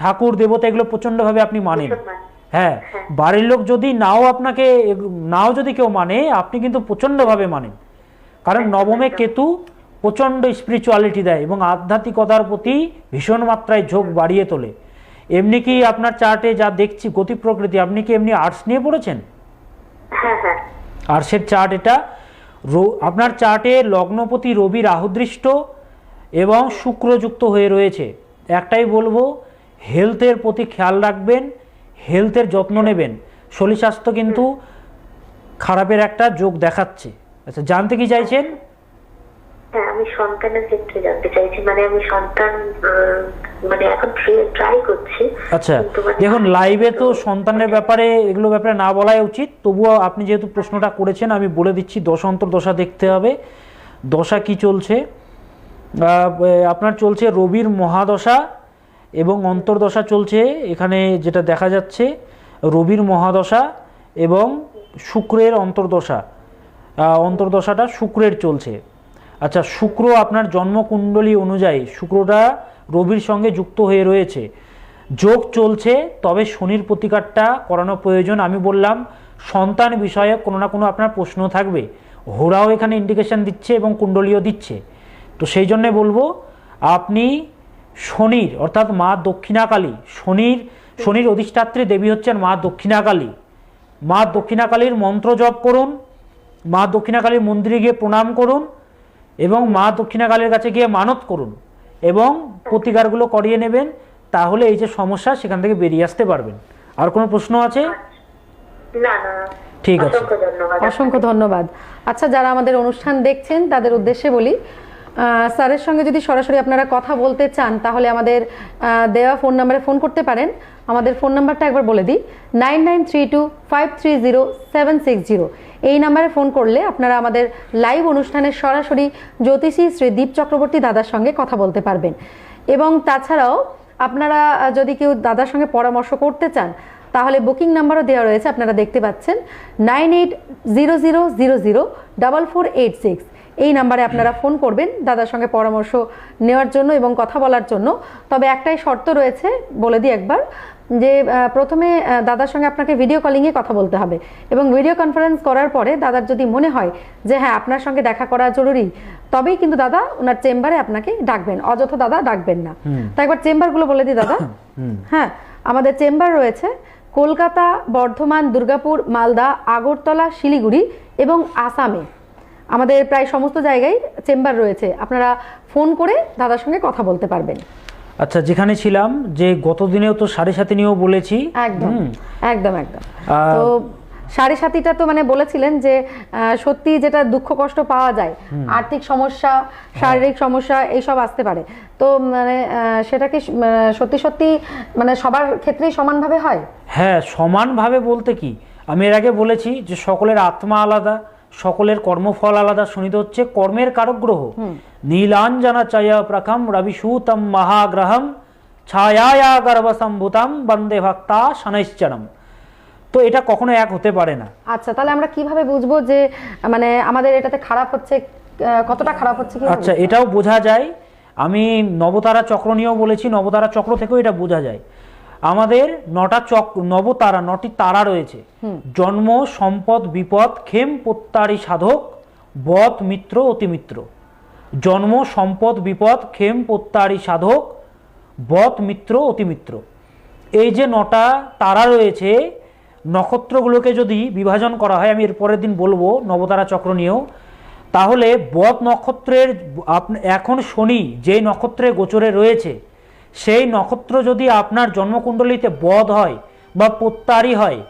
ঠাকুর দেবতা এগুলো প্রচণ্ডভাবে আপনি মানেন। হ্যাঁ, বাড়ির লোক যদি নাও যদি কেউ মানে, আপনি কিন্তু প্রচণ্ডভাবে মানেন, কারণ নবমে কেতু প্রচণ্ড স্পিরিচুয়ালিটি দেয় এবং আধ্যাত্মিকতার প্রতি ভীষণ মাত্রায় ঝোঁক বাড়িয়ে তোলে। এমনি কি আপনার চার্টে যা দেখছি গতি প্রকৃতি, আপনি কি এমনি আর্টস নিয়ে পড়েছেন? আর্টসের চার্ট এটা। আপনার চার্টে লগ্নপতি রবি রাহুদৃষ্ট এবং শুক্রযুক্ত হয়ে রয়েছে। একটাই বলবো, হেলথের প্রতি খেয়াল রাখবেন, হেলথের যত্ন নেবেন। শরীর স্বাস্থ্য কিন্তু খারাপের একটা যোগ দেখাচ্ছে। আচ্ছা, জানতে কি চাইছেন? হ্যাঁ, আমি সন্তানের ক্ষেত্রে জানতে চাইছি, মানে আমি সন্তান মানে এখন ট্রাই করছি। আচ্ছা, দেখুন লাইভে তো সন্তানের ব্যাপারে এগুলো ব্যাপারে না বলাই উচিত, তবুও আপনি যেহেতু প্রশ্নটা করেছেন আমি বলে দিচ্ছি। দশা অন্তর্দশা দেখতে হবে, দশা কি চলছে। আপনার চলছে রবির মহাদশা এবং অন্তর্দশা চলছে। এখানে যেটা দেখা যাচ্ছে রবির মহাদশা এবং শুক্রের অন্তর্দশাটা শুক্রের চলছে। আচ্ছা, শুক্র আপনার জন্মকুণ্ডলী অনুযায়ী শুক্রটা রবির সঙ্গে যুক্ত হয়ে রয়েছে, যোগ চলছে। তবে শনির প্রতিকারটা করানো প্রয়োজন। আমি বললাম সন্তান বিষয়ে কোনো না কোনো আপনার প্রশ্ন থাকবে, হোরাও এখানে ইন্ডিকেশন দিচ্ছে এবং কুণ্ডলীও দিচ্ছে। তো সেই জন্যে বলবো আপনি শনির অর্থাৎ মা দক্ষিণাকালী, শনির অধিষ্ঠাত্রী দেবী হচ্ছেন মা দক্ষিণাকালী। মা দক্ষিণাকালীর মন্ত্র জপ করুন, মা দক্ষিণাকালীর মন্দিরে গিয়ে প্রণাম করুন এবং মা দক্ষিণাকালীর কাছে গিয়ে মানত করুন এবং প্রতিকারগুলো করিয়ে নেবেন। তাহলে এই যে সমস্যা সেখান থেকে বেরিয়ে আসতে পারবেন। আর কোনো প্রশ্ন আছে? না, ঠিক আছে, অসংখ্য ধন্যবাদ। আচ্ছা, যারা আমাদের অনুষ্ঠান দেখছেন তাদের উদ্দেশ্যে বলি, স্যারের সঙ্গে যদি সরাসরি আপনারা কথা বলতে চান তাহলে আমাদের দেওয়া ফোন নাম্বারে ফোন করতে পারেন। আমাদের ফোন নাম্বারটা একবার বলে দিই, 9932530760। এই নাম্বারে ফোন করলে আপনারা আমাদের লাইভ অনুষ্ঠানের সরাসরি জ্যোতিষী শ্রী দীপ চক্রবর্তী দাদার সঙ্গে কথা বলতে পারবেন। এবং তাছাড়াও আপনারা যদি কেউ দাদার সঙ্গে পরামর্শ করতে চান তাহলে বুকিং নাম্বারও দেওয়া রয়েছে, আপনারা দেখতে পাচ্ছেন 9800004486। এই নাম্বারে আপনারা ফোন করবেন দাদার সঙ্গে পরামর্শ নেওয়ার জন্য এবং কথা বলার জন্য। তবে একটাই শর্ত রয়েছে, বলে দিই একবার, যে প্রথমে দাদার সঙ্গে আপনাকে ভিডিও কলিংয়ে কথা বলতে হবে এবং ভিডিও কনফারেন্স করার পরে দাদার যদি মনে হয় যে হ্যাঁ আপনার সঙ্গে দেখা করা জরুরি, তবেই কিন্তু দাদা ওনার চেম্বারে আপনাকে ডাকবেন, অযথা দাদা ডাকবেন না। তো একবার চেম্বারগুলো বলে দিই দাদা। হ্যাঁ, আমাদের চেম্বার রয়েছে কলকাতা, বর্ধমান, দুর্গাপুর, মালদা, আগরতলা, শিলিগুড়ি এবং আসামে। আমাদের প্রায় সমস্ত জায়গায় চেম্বার রয়েছে, আপনারা ফোন করে দাদার সঙ্গে কথা বলতে পারবেন। আচ্ছা, যেখানে ছিলাম যে গত দিনেও তো 7.5 নিয়েও বলেছি। একদম একদম একদম। তো 7.5টা তো মানে বলেছিলেন যে সত্যি যেটা দুঃখ কষ্ট পাওয়া যায়, আর্থিক সমস্যা, শারীরিক সমস্যা এইসব আসতে পারে। তো মানে সেটা কি সত্যি সত্যি মানে সবার ক্ষেত্রেই সমানভাবে হয়? হ্যাঁ, সমানভাবে বলতে কি, আমি এর আগে বলেছি যে সকলের আত্মা আলাদা, সকলের কর্মফল আলাদা। শনি হচ্ছে কর্মের কারক গ্রহ। নীলাঞ্জনা চায়া প্রখম রবিসূতম মহাগ্রহম ছায়া গর্ভসম্ভূতম বন্দে ভক্তা শনৈশ্চরম। তো এটা কখনো এক হতে পারে না। আচ্ছা, তাহলে আমরা কিভাবে বুঝবো যে মানে আমাদের এটাতে খারাপ হচ্ছে, কতটা খারাপ হচ্ছে? আচ্ছা, এটাও বোঝা যায়। আমি নবতারা চক্র নিয়েও বলেছি, নবতারা চক্র থেকেও এটা বোঝা যায়। আমাদের 9টি তারা রয়েছে। জন্ম, সম্পদ, বিপদ, ক্ষেম, প্রত্যারী, সাধক, বধ, মিত্র, অতিমিত্র। জন্ম, সম্পদ, বিপদ, ক্ষেম, প্রত্যারী, সাধক, বধ, মিত্র, অতিমিত্র। এই যে 9টা তারা রয়েছে, নক্ষত্রগুলোকে যদি বিভাজন করা হয়, আমি এর পরের দিন বলবো নবতারা চক্র নিয়েও, তাহলে বদ নক্ষত্রের এখন শনি যেই নক্ষত্রে গোচরে রয়েছে, সেই নক্ষত্র যদি আপনার জন্মকুণ্ডলিতে বদ হয় বা প্রত্যারী হয়,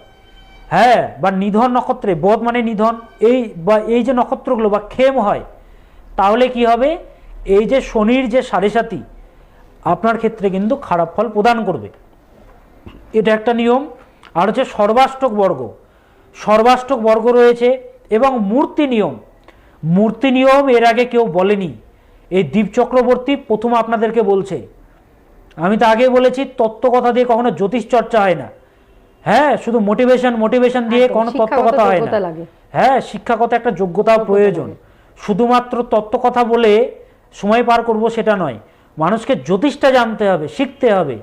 হ্যাঁ, বা নিধন নক্ষত্রে, বদ মানে নিধন, এই যে নক্ষত্রগুলো বা খেম হয়, তাহলে কি হবে, এই যে শনির যে সাড়ে সাতি আপনার ক্ষেত্রে কিন্তু খারাপ ফল প্রদান করবে। এটা একটা নিয়ম। আর হচ্ছে সর্বাষ্টক বর্গ, সর্বাষ্টক বর্গ রয়েছে এবং মূর্তি নিয়ম। মূর্তি নিয়ম এর আগে কেউ বলেনি, এই দীপ চক্রবর্তী প্রথম আপনাদেরকে বলছে। আমি তো আগে বলেছি তত্ত্ব কথা দিয়ে কখনো জ্যোতিষ চর্চা হয় না, হ্যাঁ, শুধু মোটিভেশন দিয়ে কোনো তত্ত্ব কথা হয় না। হ্যাঁ, শিক্ষাগত একটা যোগ্যতা প্রয়োজন। শুধুমাত্র তত্ত্ব কথা বলে সময় পার করব সেটা নয়, মানুষকে জ্যোতিষটা জানতে হবে, শিখতে হবে,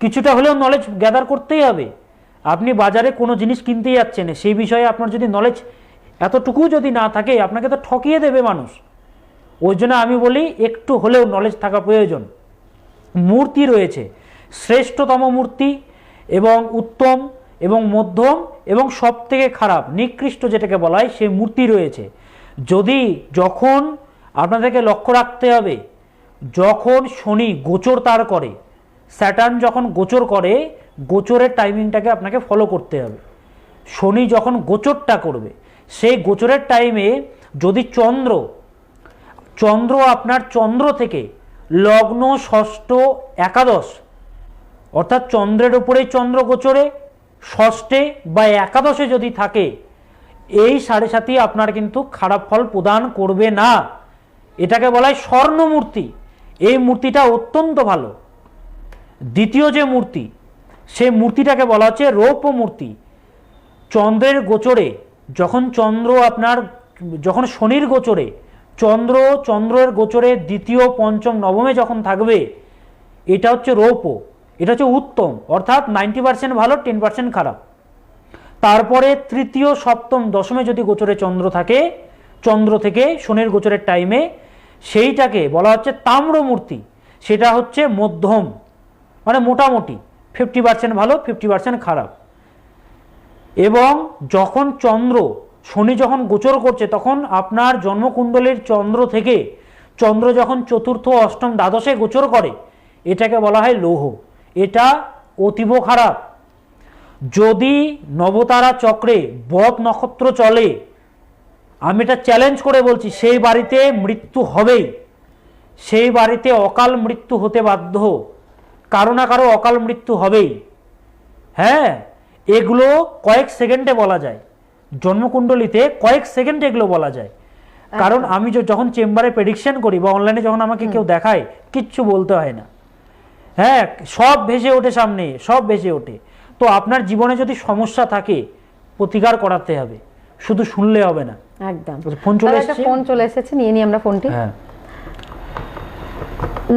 কিছুটা হলেও নলেজ গ্যাদার করতেই হবে। আপনি বাজারে কোনো জিনিস কিনতে যাচ্ছেন, সেই বিষয়ে আপনার যদি নলেজ এতটুকু যদি না থাকে, আপনাকে তো ঠকিয়ে দেবে মানুষ। ওই জন্য আমি বলি একটু হলেও নলেজ থাকা প্রয়োজন। মূর্তি রয়েছে, শ্রেষ্ঠতম মূর্তি এবং উত্তম এবং মধ্যম এবং সব থেকে খারাপ নিকৃষ্ট যেটাকে বলা হয় সেই মূর্তি রয়েছে। যখন আপনাদেরকে লক্ষ্য রাখতে হবে, যখন শনি গোচর তার করে, স্যাটার্ন যখন গোচর করে, গোচরের টাইমিংটাকে আপনাকে ফলো করতে হবে। শনি যখন গোচরটা করবে, সেই গোচরের টাইমে যদি চন্দ্র আপনার চন্দ্র থেকে লগ্ন ষষ্ঠ একাদশ, অর্থাৎ চন্দ্রের উপরেই চন্দ্র গোচরে ষষ্ঠে বা একাদশে যদি থাকে, এই সাড়ে সাতি আপনার কিন্তু খারাপ ফল প্রদান করবে না। এটাকে বলা হয় স্বর্ণ মূর্তি। এই মূর্তিটা অত্যন্ত ভালো। দ্বিতীয় যে মূর্তি, সেই মূর্তিটাকে বলা হচ্ছে রৌপ্য মূর্তি। চন্দ্রের গোচরে যখন শনির গোচরে চন্দ্রের গোচরে দ্বিতীয় পঞ্চম নবমে যখন থাকবে, এটা হচ্ছে রৌপ্য, এটা হচ্ছে উত্তম, অর্থাৎ 90% ভালো, 10% খারাপ। তারপরে তৃতীয় সপ্তম দশমে যদি গোচরে চন্দ্র থেকে শনির গোচরের টাইমে, সেইটাকে বলা হচ্ছে তাম্র মূর্তি। সেটা হচ্ছে মধ্যম, মানে মোটামুটি 50% ভালো, 50% খারাপ। এবং যখন শনি যখন গোচর করছে, তখন আপনার জন্মকুণ্ডলীর চন্দ্র যখন চতুর্থ অষ্টম দ্বাদশে গোচর করে, এটাকে বলা হয় লৌহ। এটা অতীব খারাপ। যদি নবতারা চক্রে বদ নক্ষত্র চলে, আমি এটা চ্যালেঞ্জ করে বলছি, সেই বাড়িতে মৃত্যু হবেই, সেই বাড়িতে অকাল মৃত্যু হতে বাধ্য, কারো না কারো অকাল মৃত্যু হবেই। হ্যাঁ, এগুলো কয়েক সেকেন্ডে বলা যায়, জন্মকুণ্ডলিতে কয়েক সেকেন্ডে এগুলো বলা যায়। কারণ আমি যখন চেম্বারে প্রেডিকশন করি বা অনলাইনে যখন আমাকে কেউ দেখায়, কিচ্ছু বলতে হয় না, হ্যাঁ, সব ভেসে ওঠে সামনে, সব ভেসে ওঠে। তো আপনার জীবনে যদি সমস্যা থাকে, প্রতিকার করাতে হবে, শুধু শুনলে হবে না। একদম। ফোন চলে এসেছে, নিয়ে নিই আমরা ফোনটি। হ্যাঁ,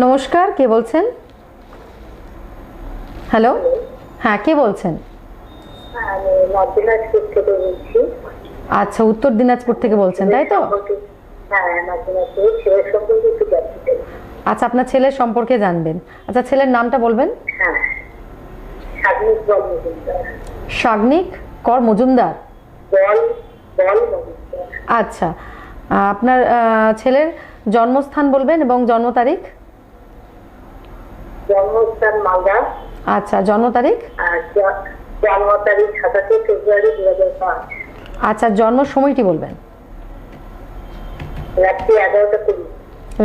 নমস্কার, কে বলছেন? হ্যালো, হ্যাঁ, কে বলছেন? আচ্ছা, উত্তর দিনাজপুর থেকে বলছেন, তাই তো? আচ্ছা, আপনার ছেলের সম্পর্কে জানবেন। আচ্ছা, ছেলের নামটা বলবেন। শাগনিক কর মজুমদার। আচ্ছা, আপনার ছেলের জন্মস্থান বলবেন এবং জন্ম তারিখ। জন্মস্থান মালদা। আচ্ছা, জন্ম তারিখ। জন্ম তারিখ 27 ফেব্রুয়ারি 2005। আচ্ছা, জন্ম সময়টি বলবেন। রাত্রি 11:20।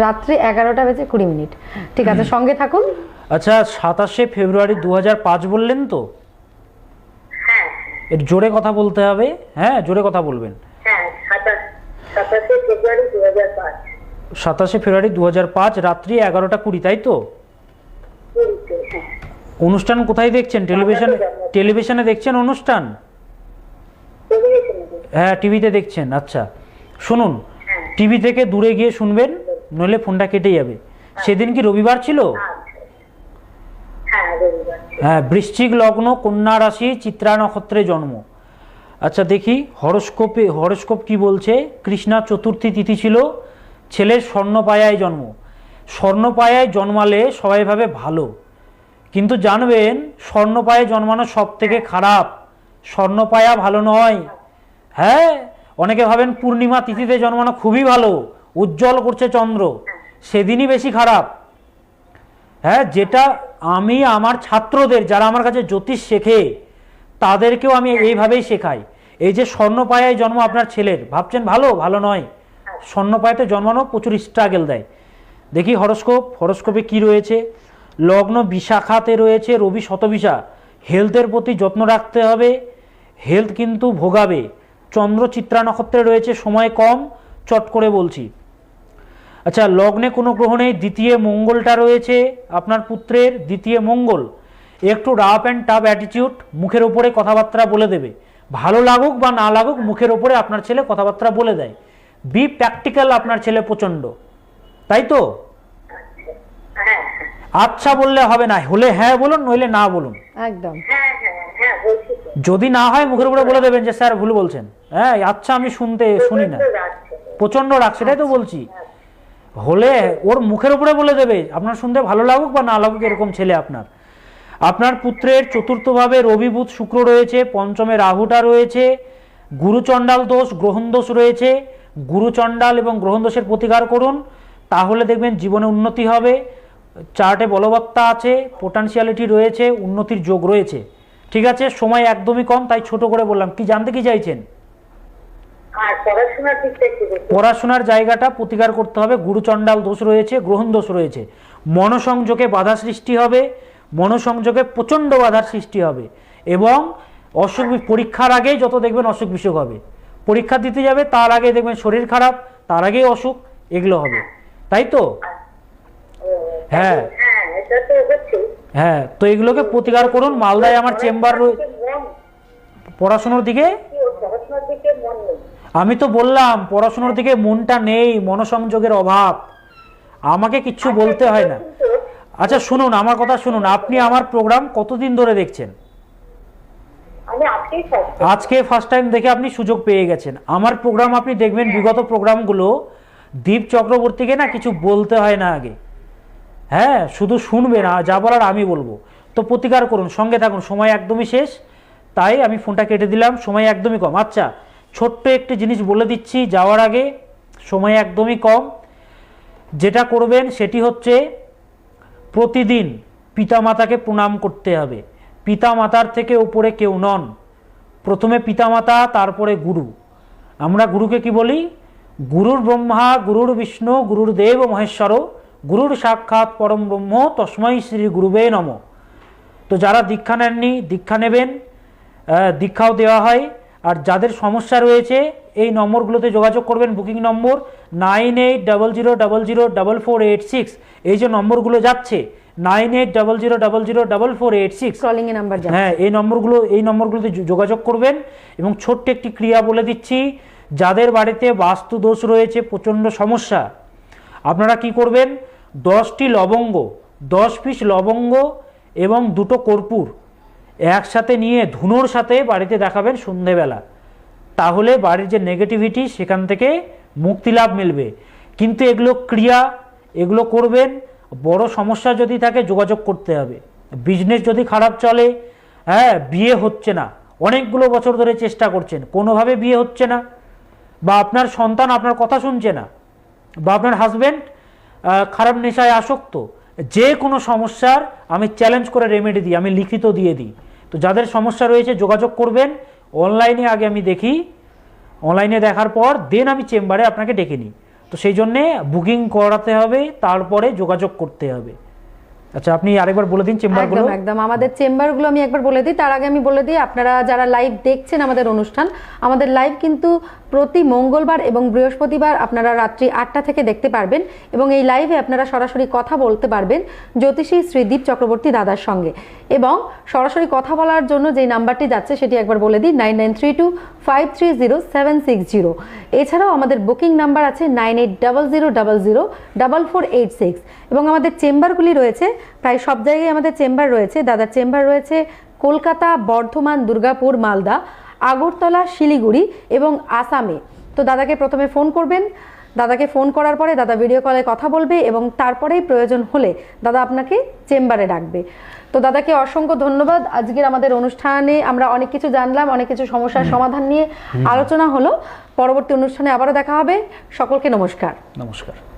রাত্রি 11:20। ঠিক আছে, সঙ্গে থাকুন। আচ্ছা, 27 ফেব্রুয়ারি 2005 বললেন তো? হ্যাঁ, এর জোরে কথা বলতে হবে। হ্যাঁ, জোরে কথা বলবেন। হ্যাঁ, 27 ফেব্রুয়ারি 2005। 27 ফেব্রুয়ারি 2005 রাত্রি 11:20, তাই তো? অনুষ্ঠান কোথায় দেখছেন? টেলিভিশনে দেখছেন অনুষ্ঠান? হ্যাঁ, টিভিতে দেখছেন। আচ্ছা, শুনুন, টিভি থেকে দূরে গিয়ে শুনবেন, নইলে ফোনটা কেটে যাবে। সেদিন কি রবিবার ছিল? হ্যাঁ, বৃশ্চিক লগ্ন, কন্যা রাশি, চিত্রা নক্ষত্রে জন্ম। আচ্ছা, দেখি হরস্কোপ কি বলছে। কৃষ্ণা চতুর্থী তিথি ছিল, ছেলের স্বর্ণপায়ায় জন্ম। স্বর্ণপায়ায় জন্মালে সবাই ভাবে ভালো, কিন্তু জানবেন স্বর্ণপায়ে জন্মানো সব থেকে খারাপ। স্বর্ণপায়া ভালো নয়। হ্যাঁ, অনেকে ভাবেন পূর্ণিমা তিথিতে জন্মানো খুবই ভালো, উজ্জ্বল করছে চন্দ্র, সেদিনই বেশি খারাপ। হ্যাঁ, যেটা আমি আমার ছাত্রদের যারা আমার কাছে জ্যোতিষ শেখে তাদেরকেও আমি এইভাবেই শেখাই। এই যে স্বর্ণপায়ায় জন্ম আপনার ছেলের, ভাবছেন ভালো, ভালো নয়। স্বর্ণপায়াতে জন্মানো প্রচুর স্ট্রাগল দেয়। দেখি হরস্কোপে কি রয়েছে। লগ্ন বিশাখাতে রয়েছে রবি শতবিশা, হেলথের প্রতি যত্ন রাখতে হবে, হেলথ কিন্তু ভোগাবে। চন্দ্র চিত্রা নক্ষত্রে রয়েছে, সময় কম, চট করে বলছি। আচ্ছা, লগ্নে কোনো গ্রহ নেই, দ্বিতীয় মঙ্গলটা রয়েছে আপনার পুত্রের, দ্বিতীয় মঙ্গল। একটু রাফ অ্যান্ড টাফ অ্যাটিটিউড, মুখের ওপরে কথাবার্তা বলে দেবে, ভালো লাগুক বা না লাগুক মুখের ওপরে আপনার ছেলে কথাবার্তা বলে দেয়। বি প্র্যাকটিক্যাল আপনার ছেলে প্রচণ্ড, তাই তো? হ্যাঁ আচ্ছা বললে হবে না, হলে হ্যাঁ বলুন, নইলে না বলুন। একদম। হ্যাঁ হ্যাঁ হ্যাঁ বলছি তো। যদি না হয় মুখের উপরে বলে দেবেন যে স্যার ভুল বলছেন, হ্যাঁ আচ্ছা আমি শুনি না, প্রচণ্ড রাগ, সেটাই তো বলছি। হলে ওর মুখের উপরে বলে দেবে, আপনার শুনতে ভালো লাগুক বা না লাগুক, এরকম ছেলে আপনার। আপনার পুত্রের চতুর্থভাবে রবি বুধ শুক্র রয়েছে, পঞ্চমে রাহুটা রয়েছে, গুরুচণ্ডাল দোষ গ্রহণ দোষ রয়েছে। গুরুচণ্ডাল এবং গ্রহণ দোষের প্রতিকার করুন, তাহলে দেখবেন জীবনে উন্নতি হবে। চার্টে বলবত্তা আছে, পোটেনশিয়ালিটি রয়েছে, উন্নতির যোগ রয়েছে। ঠিক আছে, সময় একদমই কম, তাই ছোট করে বললাম। কি জানতে কি চাইছেন? আর পড়াশোনার দিকটা একটু দেখুন। পড়াশোনার জায়গাটা প্রতিকার করতে হবে। গুরুচণ্ডাল দোষ রয়েছে, গ্রহণ দোষ রয়েছে, মনসংযোগে বাধা সৃষ্টি হবে, মনসংযোগে প্রচণ্ড বাধার সৃষ্টি হবে। এবং অসুখ পরীক্ষার আগেই যত দেখবেন অসুখ বিসুখ হবে, পরীক্ষা দিতে যাবে তার আগে দেখবেন শরীর খারাপ, তার আগেই অসুখ, এগুলো হবে, তাই তো? হ্যাঁ হ্যাঁ এটা তো হচ্ছে। হ্যাঁ, তো এগুলোকে প্রতিকার করুন। মালদায় আমার চেম্বার পড়াশোনার দিকে, পড়াশোনার দিকে মন নেই। আমি তো বললাম পড়াশোনার দিকে মনটা নেই, মনসংযোগের অভাব, আমাকে কিচ্ছু বলতে হয় না। আচ্ছা শুনুন, আমার কথা শুনুন, আপনি আমার প্রোগ্রাম কতদিন ধরে দেখছেন? আমি আজকে ফার্স্ট টাইম দেখে আপনি সুযোগ পেয়ে গেছেন। আমার প্রোগ্রাম আপনি দেখবেন, বিগত প্রোগ্রামগুলো দীপ চক্রবর্তীকে না কিছু বলতে হয় না আগে, হ্যাঁ শুধু শুনবে না, যা বলার আমি বলবো। তো প্রতিকার করুন, সঙ্গে থাকুন, সময় একদমই শেষ, তাই আমি ফোনটা কেটে দিলাম, সময় একদমই কম। আচ্ছা, ছোট্ট একটি জিনিস বলে দিচ্ছি যাওয়ার আগে, সময় একদমই কম। যেটা করবেন সেটি হচ্ছে প্রতিদিন পিতামাতাকে প্রণাম করতে হবে। পিতামাতার থেকে উপরে কেউ নন, প্রথমে পিতামাতা, তারপরে গুরু। আমরা গুরুকে কি বলি? গুরুর ব্রহ্মা গুরুর বিষ্ণু গুরুর দেব মহেশ্বর গুরুর সাক্ষাৎ পরম ব্রহ্ম তস্মৈ শ্রী গুরুবে নমঃ। তো যারা দীক্ষা নেননি দীক্ষা নেবেন, দীক্ষাও দেওয়া হয়। আর যাদের সমস্যা রয়েছে এই নম্বরগুলোতে যোগাযোগ করবেন, বুকিং নম্বর 9800004486। এই যে নম্বরগুলো যাচ্ছে 9800004486, কলিং এ নাম্বার যাচ্ছে। হ্যাঁ এই নম্বরগুলোতে যোগাযোগ করবেন। এবং ছোট্ট একটি ক্রিয়া বলে দিচ্ছি, যাদের বাড়িতে বাস্তু দোষ রয়েছে, প্রচণ্ড সমস্যা, আপনারা কি করবেন? 10টি লবঙ্গ, 10 পিস লবঙ্গ এবং 2টো কর্পূর একসাথে নিয়ে ধুনোর সাথে বাড়িতে দেখাবেন সন্ধেবেলা, তাহলে বাড়ির যে নেগেটিভিটি সেখান থেকে মুক্তি লাভ মিলবে। কিন্তু এগুলো ক্রিয়া, এগুলো করবেন। বড় সমস্যা যদি থাকে যোগাযোগ করতে হবে। বিজনেস যদি খারাপ চলে, হ্যাঁ বিয়ে হচ্ছে না, অনেকগুলো বছর ধরে চেষ্টা করছেন, কোনোভাবে বিয়ে হচ্ছে না, বা আপনার সন্তান আপনার কথা শুনছে না, বা আপনার হাজব্যান্ড খারাপ নেশায় আসক্ত, যে কোনো সমস্যার আমি চ্যালেঞ্জ করে রেমেডি দিই, আমি লিখিত দিয়ে দিই। তো যাদের সমস্যা রয়েছে যোগাযোগ করবেন। অনলাইনে আগে আমি দেখি, অনলাইনে দেখার পর দেন আমি চেম্বারে আপনাকে ডেকে নিই। তো সেই জন্যে বুকিং করাতে হবে, তারপরে যোগাযোগ করতে হবে। আচ্ছা আপনি আরেকবার বলে দিন চেম্বারগুলো। একদম একদম, আমাদের চেম্বারগুলো আমি একবার বলে দিই, তার আগে আমি বলে দিই আপনারা যারা লাইভ দেখছেন আমাদের অনুষ্ঠান, আমাদের লাইভ কিন্তু প্রতি মঙ্গলবার এবং বৃহস্পতিবার আপনারা রাত্রি 8টা থেকে দেখতে পারবেন। এবং এই লাইভে আপনারা সরাসরি কথা বলতে পারবেন জ্যোতিষী শ্রীদীপ চক্রবর্তী দাদার সঙ্গে। এবং সরাসরি কথা বলার জন্য যে নাম্বারটি যাচ্ছে সেটি একবার বলে দিই, 9932530760। এছাড়াও আমাদের বুকিং নাম্বার আছে 9800004486। এবং আমাদের চেম্বারগুলি রয়েছে প্রায় সব জায়গায়, আমাদের চেম্বার রয়েছে। দাদার চেম্বার রয়েছে কলকাতা, বর্ধমান, দুর্গাপুর, মালদা, আগরতলা, শিলিগুড়ি এবং আসামে। তো দাদাকে প্রথমে ফোন করবেন দাদাকে ফোন করার পরে দাদা ভিডিও কলে কথা বলবে এবং তারপরেই প্রয়োজন হলে দাদা আপনাকে চেম্বারে ডাকবে। তো দাদাকে অসংখ্য ধন্যবাদ। আজকের আমাদের অনুষ্ঠানে আমরা অনেক কিছু জানলাম, অনেক কিছু সমস্যার সমাধান নিয়ে আলোচনা হলো। পরবর্তী অনুষ্ঠানে আবারও দেখা হবে। সকলকে নমস্কার। নমস্কার।